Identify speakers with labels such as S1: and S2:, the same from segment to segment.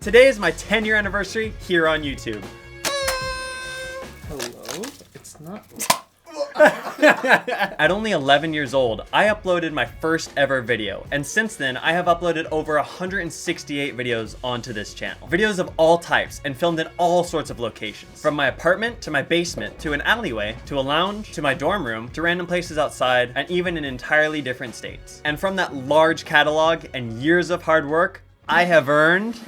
S1: Today is my 10-year anniversary here on YouTube.
S2: Hello? It's not...
S1: At only 11 years old, I uploaded my first ever video, and since then, I have uploaded over 168 videos onto this channel. Videos of all types and filmed in all sorts of locations. From my apartment, to my basement, to an alleyway, to a lounge, to my dorm room, to random places outside, and even in entirely different states. And from that large catalog and years of hard work, I have earned...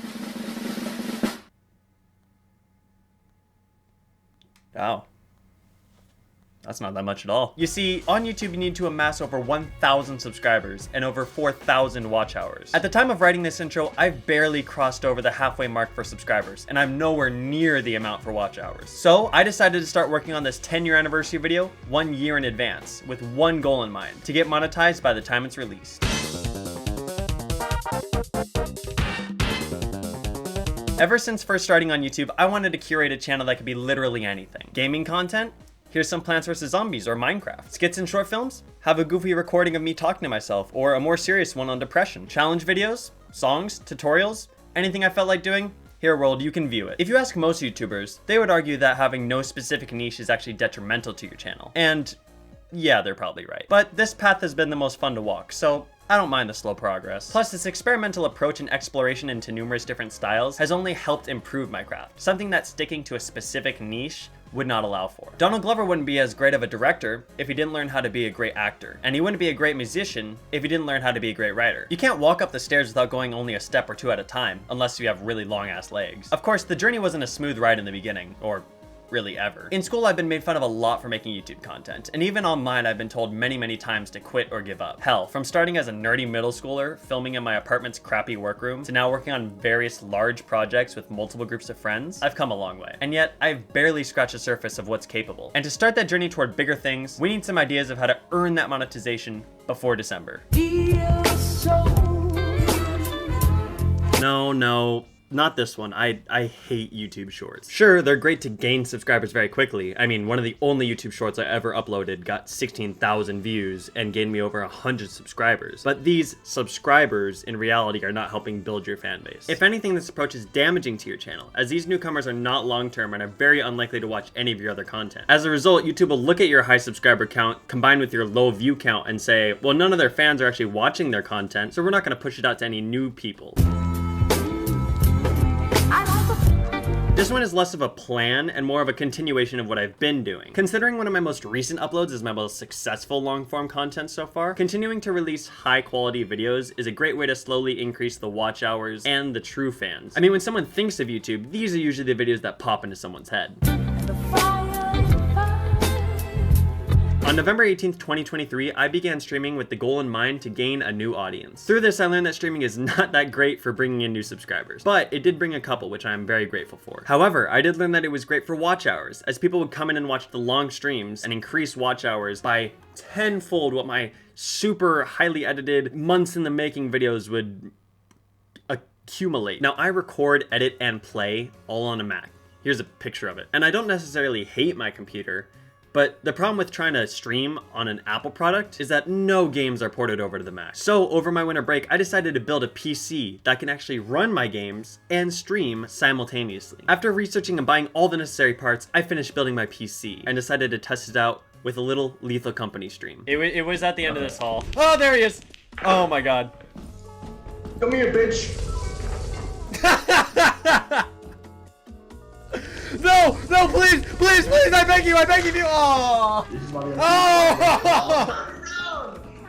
S1: Oh. That's not that much at all. You see, on YouTube you need to amass over 1,000 subscribers and over 4,000 watch hours. At the time of writing this intro, I've barely crossed over the halfway mark for subscribers, and I'm nowhere near the amount for watch hours. So I decided to start working on this 10-year anniversary video 1 year in advance, with one goal in mind: to get monetized by the time it's released. Ever since first starting on YouTube, I wanted to curate a channel that could be literally anything. Gaming content? Here's some Plants vs. Zombies or Minecraft. Skits and short films? Have a goofy recording of me talking to myself, or a more serious one on depression. Challenge videos? Songs? Tutorials? Anything I felt like doing? Here world, you can view it. If you ask most YouTubers, they would argue that having no specific niche is actually detrimental to your channel. And yeah, they're probably right. But this path has been the most fun to walk, so I don't mind the slow progress. Plus, this experimental approach and exploration into numerous different styles has only helped improve my craft, something that sticking to a specific niche would not allow for. Donald Glover wouldn't be as great of a director if he didn't learn how to be a great actor, and he wouldn't be a great musician if he didn't learn how to be a great writer. You can't walk up the stairs without going only a step or two at a time, unless you have really long ass legs. Of course, the journey wasn't a smooth ride in the beginning, or really ever. In school, I've been made fun of a lot for making YouTube content, and even online, I've been told many times to quit or give up. Hell, from starting as a nerdy middle schooler, filming in my apartment's crappy workroom, to now working on various large projects with multiple groups of friends, I've come a long way. And yet, I've barely scratched the surface of what's capable. And to start that journey toward bigger things, we need some ideas of how to earn that monetization before December. No. Not this one. I hate YouTube Shorts. Sure, they're great to gain subscribers very quickly. I mean, one of the only YouTube Shorts I ever uploaded got 16,000 views and gained me over 100 subscribers. But these subscribers, in reality, are not helping build your fan base. If anything, this approach is damaging to your channel, as these newcomers are not long-term and are very unlikely to watch any of your other content. As a result, YouTube will look at your high subscriber count combined with your low view count and say, well, none of their fans are actually watching their content, so we're not going to push it out to any new people. This one is less of a plan and more of a continuation of what I've been doing. Considering one of my most recent uploads is my most successful long-form content so far, continuing to release high-quality videos is a great way to slowly increase the watch hours and the true fans. I mean, when someone thinks of YouTube, these are usually the videos that pop into someone's head. On November 18th, 2023, I began streaming with the goal in mind to gain a new audience. Through this, I learned that streaming is not that great for bringing in new subscribers, but it did bring a couple, which I am very grateful for. However, I did learn that it was great for watch hours, as people would come in and watch the long streams and increase watch hours by tenfold what my super highly edited, months in the making videos would accumulate. Now, I record, edit, and play all on a Mac. Here's a picture of it. And I don't necessarily hate my computer, but the problem with trying to stream on an Apple product is that no games are ported over to the Mac. So over my winter break, I decided to build a PC that can actually run my games and stream simultaneously. After researching and buying all the necessary parts, I finished building my PC and decided to test it out with a little Lethal Company stream. It was at the end of this hall. Oh, there he is. Oh my God.
S3: Come here, bitch.
S1: No, please, I beg you, oh!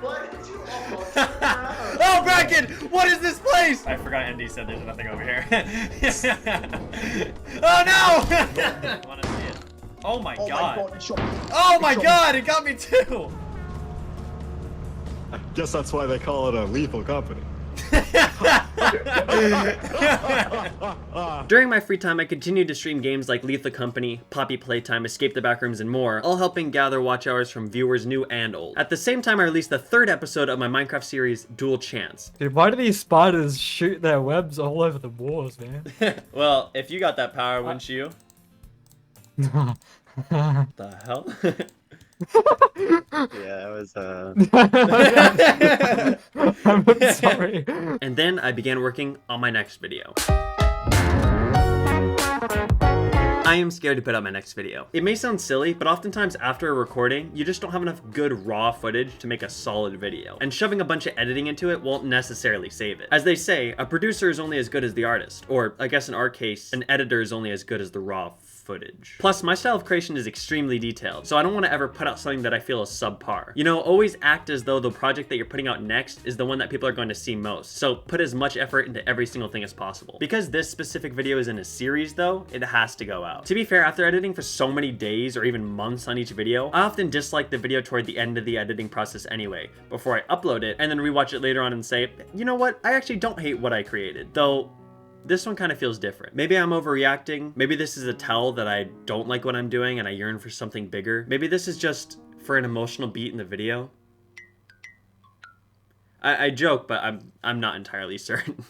S3: Why did you almost
S1: Oh, Bracken, what is this place? I forgot Andy said there's nothing over here. Oh no! I wanna see it. Oh my God. Oh my God, it got me too!
S4: I guess that's why they call it a lethal company.
S1: During my free time, I continued to stream games like Lethal Company, Poppy Playtime, Escape the Backrooms, and more, all helping gather watch hours from viewers new and old. At the same time, I released the third episode of my Minecraft series, Dual Chance.
S2: Dude, why do these spiders shoot their webs all over the walls, man?
S1: Well, if you got that power, wouldn't you? The hell?
S5: Yeah, it was
S2: I'm sorry.
S1: And then I began working on my next video. I am scared to put out my next video. It may sound silly, but oftentimes after a recording, you just don't have enough good raw footage to make a solid video. And shoving a bunch of editing into it won't necessarily save it. As they say, a producer is only as good as the artist. Or, I guess in our case, an editor is only as good as the raw footage. Plus, my style of creation is extremely detailed, so I don't want to ever put out something that I feel is subpar. You know, always act as though the project that you're putting out next is the one that people are going to see most. So put as much effort into every single thing as possible. Because this specific video is in a series though, it has to go out. To be fair, after editing for so many days or even months on each video, I often dislike the video toward the end of the editing process anyway, before I upload it and then rewatch it later on and say, you know what, I actually don't hate what I created. Though, this one kind of feels different. Maybe I'm overreacting. Maybe this is a tell that I don't like what I'm doing and I yearn for something bigger. Maybe this is just for an emotional beat in the video. I joke, but I'm not entirely certain.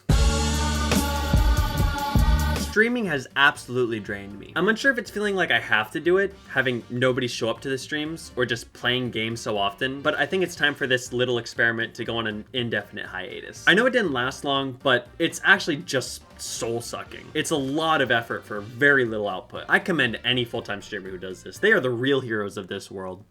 S1: Streaming has absolutely drained me. I'm unsure if it's feeling like I have to do it, having nobody show up to the streams, or just playing games so often, but I think it's time for this little experiment to go on an indefinite hiatus. I know it didn't last long, but it's actually just soul-sucking. It's a lot of effort for very little output. I commend any full-time streamer who does this. They are the real heroes of this world.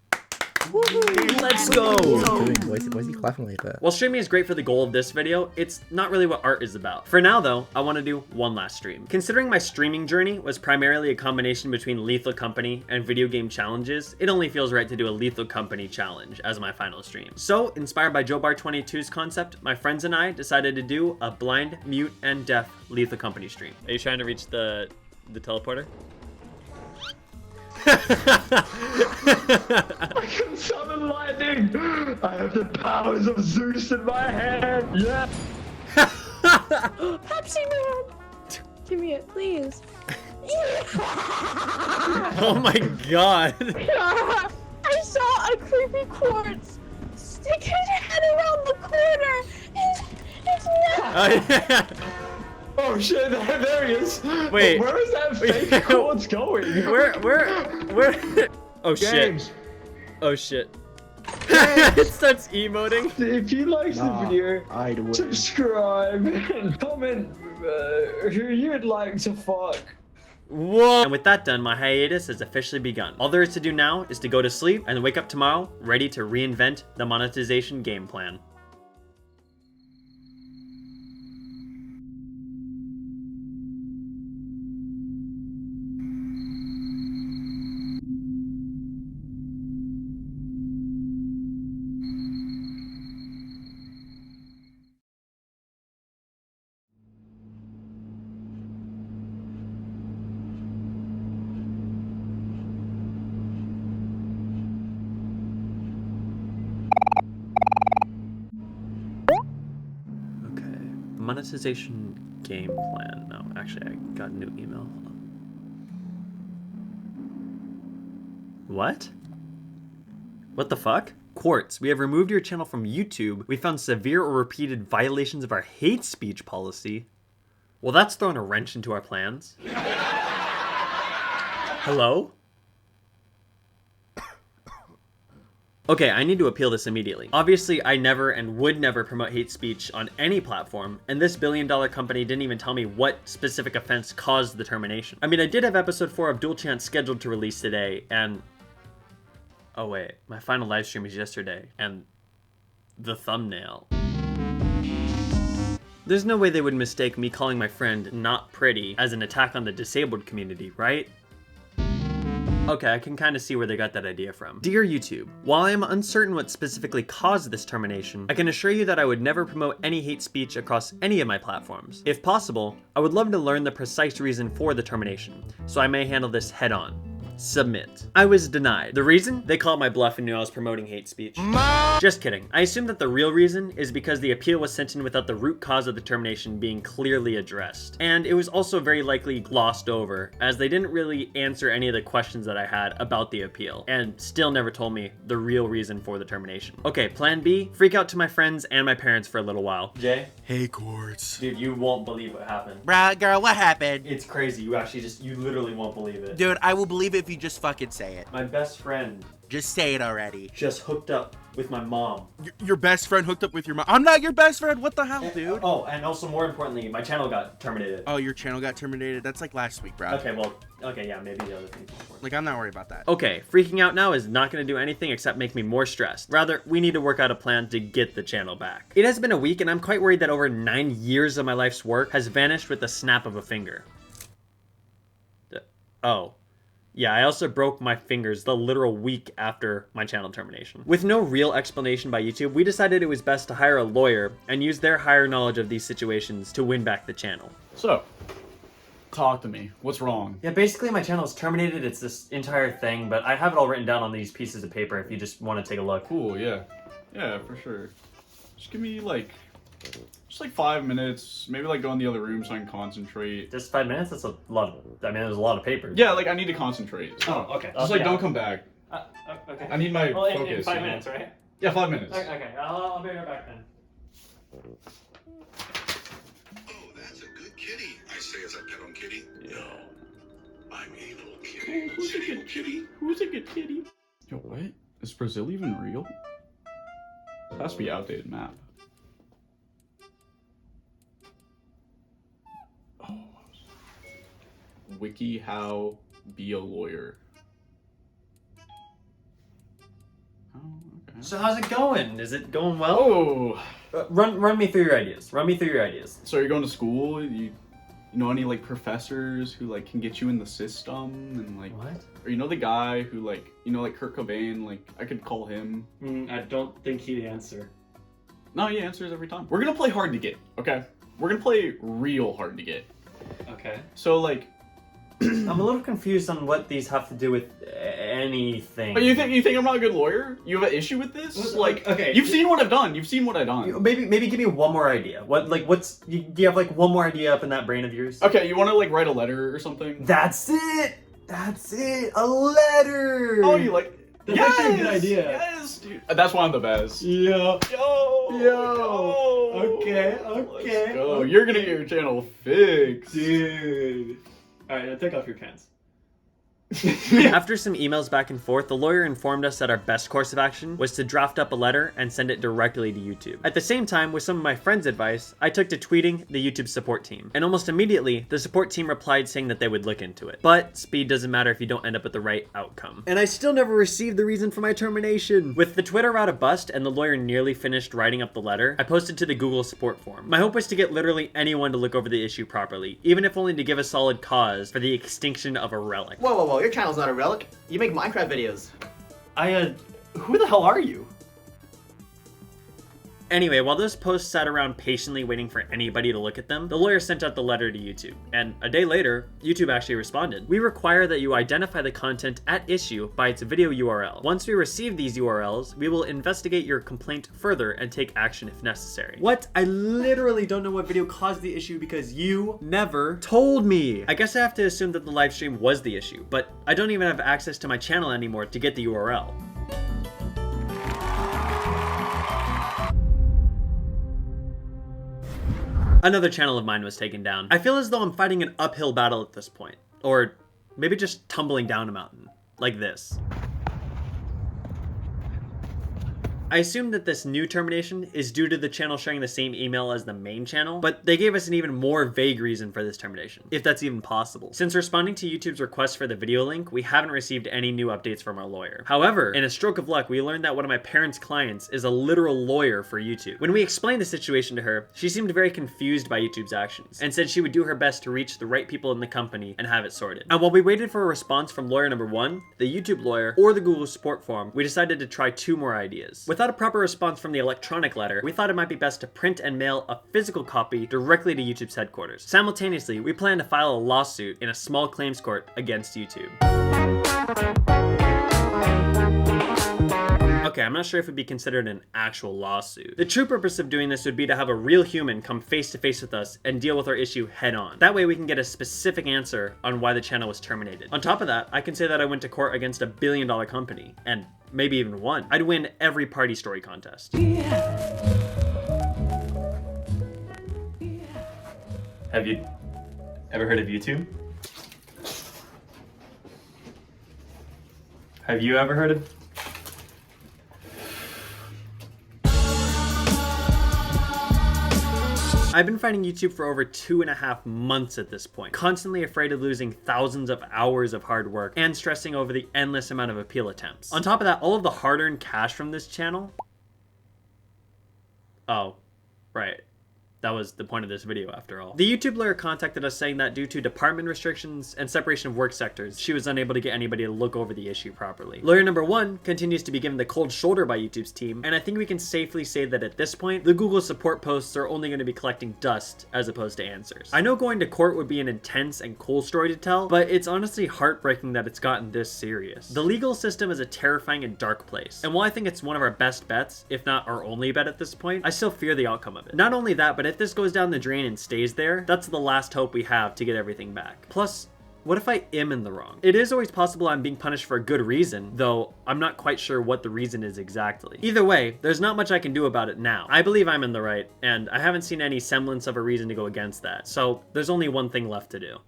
S1: Let's go!
S5: Why is he clapping like that?
S1: While streaming is great for the goal of this video, it's not really what art is about. For now though, I want to do one last stream. Considering my streaming journey was primarily a combination between Lethal Company and video game challenges, it only feels right to do a Lethal Company challenge as my final stream. So, inspired by JoeBar22's concept, my friends and I decided to do a blind, mute, and deaf Lethal Company stream. Are you trying to reach the teleporter?
S3: I can summon lightning! I have the powers of Zeus in my hand! Yeah!
S6: Pepsi Man! Give me it, please.
S1: Oh my god!
S6: I saw a creepy Kwuartz stick his head around the corner! It's not.
S3: Oh shit, there he is!
S1: Wait.
S3: Where is that fake Kwuartz going?
S1: Where? Oh shit.
S3: James!
S1: Oh shit. It starts emoting.
S3: If you liked the video,
S5: I'd win.
S3: subscribe and comment who you'd like to fuck.
S1: Whoa. And with that done, my hiatus has officially begun. All there is to do now is to go to sleep and wake up tomorrow ready to reinvent the monetization game plan. Monetization game plan. No, actually, I got a new email. What? What the fuck? Kwuartz, we have removed your channel from YouTube. We found severe or repeated violations of our hate speech policy. Well, that's thrown a wrench into our plans. Hello? Okay, I need to appeal this immediately. Obviously, I never and would never promote hate speech on any platform, and this billion-dollar company didn't even tell me what specific offense caused the termination. I mean, I did have episode 4 of Dual Chance scheduled to release today, and... oh wait, my final live stream is yesterday, and... the thumbnail. There's no way they would mistake me calling my friend not pretty as an attack on the disabled community, right? Okay, I can kind of see where they got that idea from. Dear YouTube, while I am uncertain what specifically caused this termination, I can assure you that I would never promote any hate speech across any of my platforms. If possible, I would love to learn the precise reason for the termination, so I may handle this head on. Submit. I was denied. The reason? They called my bluff and knew I was promoting hate speech. Just kidding. I assume that the real reason is because the appeal was sent in without the root cause of the termination being clearly addressed. And it was also very likely glossed over, as they didn't really answer any of the questions that I had about the appeal, and still never told me the real reason for the termination. Okay, plan B, freak out to my friends and my parents for a little while. Jay?
S4: Hey, Kwuartz.
S1: Dude, you won't believe what happened.
S7: Bruh, girl, what happened?
S1: It's crazy. You literally won't believe it.
S7: Dude, I will believe it if you just fucking say it.
S1: My best friend
S7: Just say it already.
S1: just hooked up with my mom.
S7: Your best friend hooked up with your mom. I'm not your best friend. What the hell, dude?
S1: Oh, and also more importantly, my channel got terminated.
S7: Oh, your channel got terminated? That's like last week, bro.
S1: Okay, well, okay, yeah, maybe the other thing's important.
S7: Like, I'm not worried about that.
S1: Okay, freaking out now is not going to do anything except make me more stressed. Rather, we need to work out a plan to get the channel back. It has been a week, and I'm quite worried that over 9 years of my life's work has vanished with the snap of a finger. Oh. Yeah, I also broke my fingers the literal week after my channel termination. With no real explanation by YouTube, we decided it was best to hire a lawyer and use their higher knowledge of these situations to win back the channel.
S8: So, talk to me. What's wrong?
S1: Yeah, basically my channel is terminated. It's this entire thing, but I have it all written down on these pieces of paper if you just want to take a look.
S8: Cool, yeah. Yeah, for sure. Just give me just like 5 minutes. Maybe like go in the other room so I can concentrate.
S1: Just 5 minutes? That's a lot of, I mean, there's a lot of paper.
S8: Yeah, like I need to concentrate.
S1: Oh, okay.
S8: Just like
S1: yeah.
S8: don't come back.
S1: Okay.
S8: I need my
S1: well,
S8: focus.
S1: in 5 minutes, right?
S8: Yeah, 5 minutes.
S1: Okay, I'll be right back then.
S9: Oh, that's a good kitty. I say as I pet on kitty. No, I'm evil kitty.
S8: Who's a good kitty? Who's a good kitty? Yo, what? Is Brazil even real? It has to be outdated map. Oh. Wiki how be a lawyer. Oh, okay.
S1: So how's it going? Is it going well?
S8: Oh.
S1: Run me through your ideas. Run me through your ideas.
S8: So you're going to school? You know any like professors who like can get you in the system and like
S1: What?
S8: or you know the guy who like like Kurt Cobain, like I could call him.
S1: I don't think he'd answer.
S8: No, he answers every time. We're gonna play hard to get, okay? We're gonna play real hard to get.
S1: Okay.
S8: So like
S1: I'm a little confused on what these have to do with anything.
S8: oh, you think I'm not a good lawyer? You have an issue with this? Like
S1: okay.
S8: You've seen what I've done. You've seen what I've done.
S1: Maybe give me one more idea. Do you have like one more idea up in that brain of yours?
S8: Okay, you wanna like write a letter or something?
S1: That's it! That's it! A letter!
S8: Oh, you like
S1: That's
S8: yes!
S1: actually a good idea.
S8: Yes, dude. That's one of the best.
S1: Yeah.
S8: Yo.
S1: Okay.
S8: Let's go. You're gonna get your channel fixed.
S1: Dude. Alright, now take off your pants. After some emails back and forth, the lawyer informed us that our best course of action was to draft up a letter and send it directly to YouTube. At the same time, with some of my friends' advice, I took to tweeting the YouTube support team. And almost immediately, the support team replied saying that they would look into it. But speed doesn't matter if you don't end up with the right outcome. And I still never received the reason for my termination. With the Twitter route a bust and the lawyer nearly finished writing up the letter, I posted to the Google support forum. My hope was to get literally anyone to look over the issue properly, even if only to give a solid cause for the extinction of a relic.
S5: Whoa, whoa, whoa, your channel's not a relic. You make Minecraft videos.
S1: Who the hell are you? Anyway, while those posts sat around patiently waiting for anybody to look at them, the lawyer sent out the letter to YouTube. And a day later, YouTube actually responded. We require that you identify the content at issue by its video URL. Once we receive these URLs, we will investigate your complaint further and take action if necessary. What? I literally don't know what video caused the issue because you never told me. I guess I have to assume that the live stream was the issue, but I don't even have access to my channel anymore to get the URL. Another channel of mine was taken down. I feel as though I'm fighting an uphill battle at this point. Or maybe just tumbling down a mountain. Like this. I assume that this new termination is due to the channel sharing the same email as the main channel, but they gave us an even more vague reason for this termination, if that's even possible. Since responding to YouTube's request for the video link, we haven't received any new updates from our lawyer. However, in a stroke of luck, we learned that one of my parents' clients is a literal lawyer for YouTube. When we explained the situation to her, she seemed very confused by YouTube's actions, and said she would do her best to reach the right people in the company and have it sorted. And while we waited for a response from lawyer number 1, the YouTube lawyer, or the Google support forum, we decided to try 2 more ideas. Without a proper response from the electronic letter, we thought it might be best to print and mail a physical copy directly to YouTube's headquarters. Simultaneously, we plan to file a lawsuit in a small claims court against YouTube. Okay, I'm not sure if it would be considered an actual lawsuit. The true purpose of doing this would be to have a real human come face to face with us and deal with our issue head on. That way we can get a specific answer on why the channel was terminated. On top of that, I can say that I went to court against a billion-dollar company, and maybe even won. I'd win every party story contest. Have you ever heard of YouTube? Have you ever heard of... I've been fighting YouTube for over 2.5 months at this point, constantly afraid of losing thousands of hours of hard work and stressing over the endless amount of appeal attempts. On top of that, all of the hard-earned cash from this channel... Oh, right. That was the point of this video after all. The YouTube lawyer contacted us saying that due to department restrictions and separation of work sectors, she was unable to get anybody to look over the issue properly. Lawyer number 1 continues to be given the cold shoulder by YouTube's team, and I think we can safely say that at this point, the Google support posts are only going to be collecting dust as opposed to answers. I know going to court would be an intense and cool story to tell, but it's honestly heartbreaking that it's gotten this serious. The legal system is a terrifying and dark place, and while I think it's one of our best bets, if not our only bet at this point, I still fear the outcome of it. Not only that, but if this goes down the drain and stays there, that's the last hope we have to get everything back. Plus, what if I am in the wrong? It is always possible I'm being punished for a good reason, though I'm not quite sure what the reason is exactly. Either way, there's not much I can do about it now. I believe I'm in the right, and I haven't seen any semblance of a reason to go against that, so there's only one thing left to do.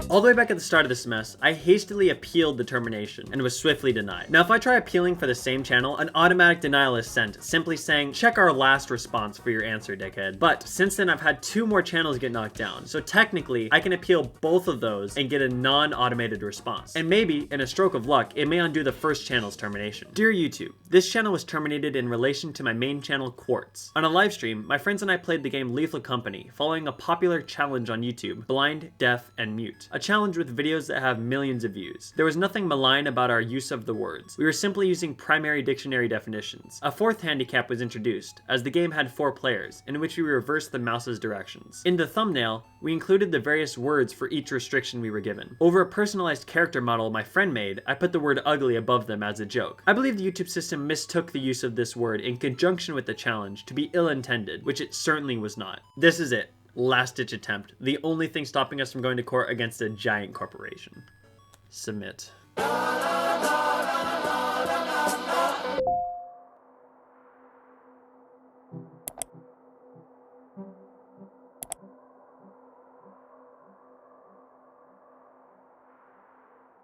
S1: All the way back at the start of this mess, I hastily appealed the termination and was swiftly denied. Now, if I try appealing for the same channel, an automatic denial is sent, simply saying, check our last response for your answer, dickhead. But since then, I've had 2 more channels get knocked down. So technically, I can appeal both of those and get a non-automated response. And maybe, in a stroke of luck, it may undo the first channel's termination. Dear YouTube, this channel was terminated in relation to my main channel, Kwuartz. On a live stream, my friends and I played the game Lethal Company, following a popular challenge on YouTube, Blind, Deaf, and Mute. A challenge with videos that have millions of views. There was nothing malign about our use of the words. We were simply using primary dictionary definitions. A 4th handicap was introduced, as the game had 4 players, in which we reversed the mouse's directions. In the thumbnail, we included the various words for each restriction we were given. Over a personalized character model my friend made, I put the word ugly above them as a joke. I believe the YouTube system mistook the use of this word in conjunction with the challenge to be ill-intended, which it certainly was not. This is it. Last-ditch attempt. The only thing stopping us from going to court against a giant corporation. Submit.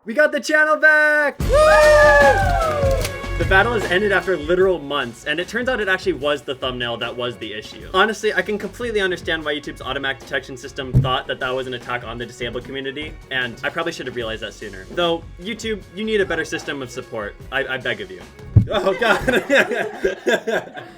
S1: We got the channel back! Woo! The battle has ended after literal months, and it turns out it actually was the thumbnail that was the issue. Honestly, I can completely understand why YouTube's automatic detection system thought that that was an attack on the disabled community, and I probably should have realized that sooner. Though, YouTube, you need a better system of support. I beg of you. Oh god.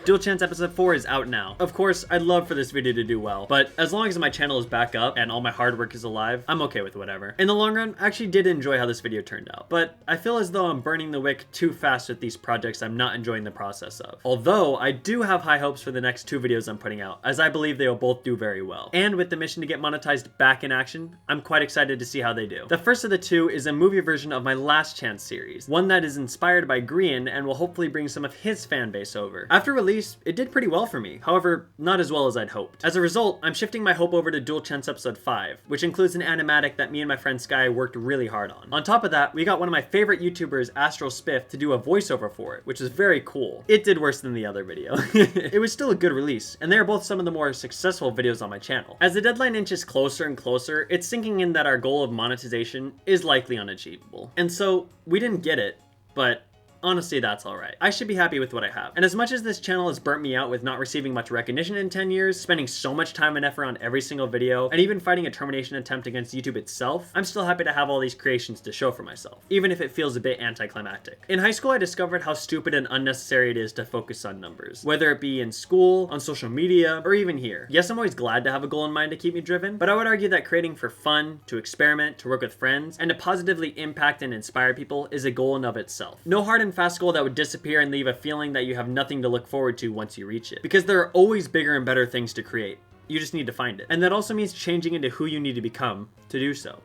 S1: Dual Chance episode 4 is out now. Of course, I'd love for this video to do well, but as long as my channel is back up and all my hard work is alive, I'm okay with whatever. In the long run, I actually did enjoy how this video turned out, but I feel as though I'm burning the wick too fast with these projects I'm not enjoying the process of. Although, I do have high hopes for the next 2 videos I'm putting out, as I believe they will both do very well. And with the mission to get monetized back in action, I'm quite excited to see how they do. The first of the 2 is a movie version of my Last Chance series, one that is inspired by Grian and will hopefully bring some of his fan base over. After release, it did pretty well for me, however, not as well as I'd hoped. As a result, I'm shifting my hope over to Dual Chance episode 5, which includes an animatic that me and my friend Sky worked really hard on. On top of that, we got one of my favorite YouTubers, Astral Spiff, to do a voiceover for it, which is very cool. It did worse than the other video. It was still a good release, and they are both some of the more successful videos on my channel. As the deadline inches closer and closer, it's sinking in that our goal of monetization is likely unachievable. And so, we didn't get it, but honestly, that's alright. I should be happy with what I have. And as much as this channel has burnt me out with not receiving much recognition in 10 years, spending so much time and effort on every single video, and even fighting a termination attempt against YouTube itself, I'm still happy to have all these creations to show for myself, even if it feels a bit anticlimactic. In high school, I discovered how stupid and unnecessary it is to focus on numbers, whether it be in school, on social media, or even here. Yes, I'm always glad to have a goal in mind to keep me driven, but I would argue that creating for fun, to experiment, to work with friends, and to positively impact and inspire people is a goal in of itself. No hard and fast goal that would disappear and leave a feeling that you have nothing to look forward to once you reach it. Because there are always bigger and better things to create. You just need to find it. And that also means changing into who you need to become to do so.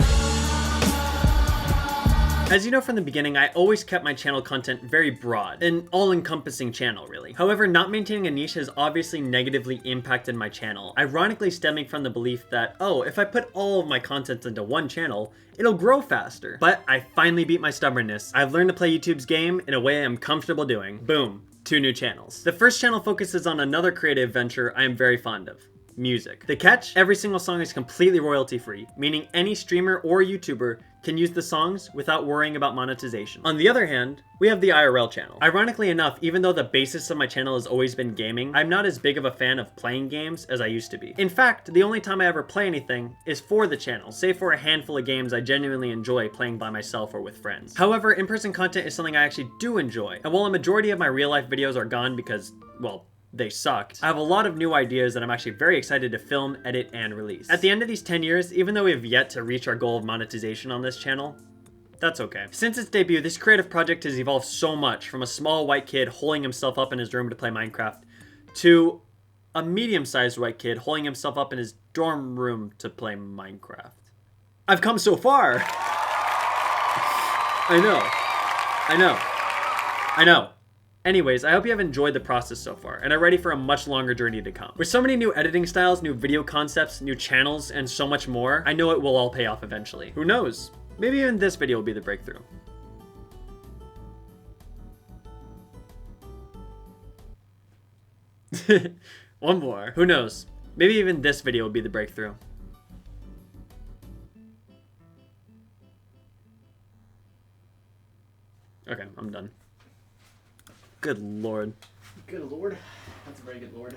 S1: As you know from the beginning, I always kept my channel content very broad, an all-encompassing channel really. However, not maintaining a niche has obviously negatively impacted my channel, ironically stemming from the belief that, oh, if I put all of my content into one channel, it'll grow faster. But I finally beat my stubbornness. I've learned to play YouTube's game in a way I'm comfortable doing. Boom, 2 new channels. The first channel focuses on another creative venture I am very fond of, music. The catch? Every single song is completely royalty free, meaning any streamer or YouTuber can use the songs without worrying about monetization. On the other hand, we have the IRL channel. Ironically enough, even though the basis of my channel has always been gaming, I'm not as big of a fan of playing games as I used to be. In fact, the only time I ever play anything is for the channel, save for a handful of games I genuinely enjoy playing by myself or with friends. However, in-person content is something I actually do enjoy, and while a majority of my real-life videos are gone because, well, they sucked, I have a lot of new ideas that I'm actually very excited to film, edit, and release. At the end of these 10 years, even though we have yet to reach our goal of monetization on this channel, that's okay. Since its debut, this creative project has evolved so much, from a small white kid holding himself up in his room to play Minecraft, to a medium-sized white kid holding himself up in his dorm room to play Minecraft. I've come so far! I know. Anyways, I hope you have enjoyed the process so far, and are ready for a much longer journey to come. With so many new editing styles, new video concepts, new channels, and so much more, I know it will all pay off eventually. Who knows? Maybe even this video will be the breakthrough. One more. Who knows? Maybe even this video will be the breakthrough. Okay, I'm done. Good lord.
S5: Good lord. That's a very good lord.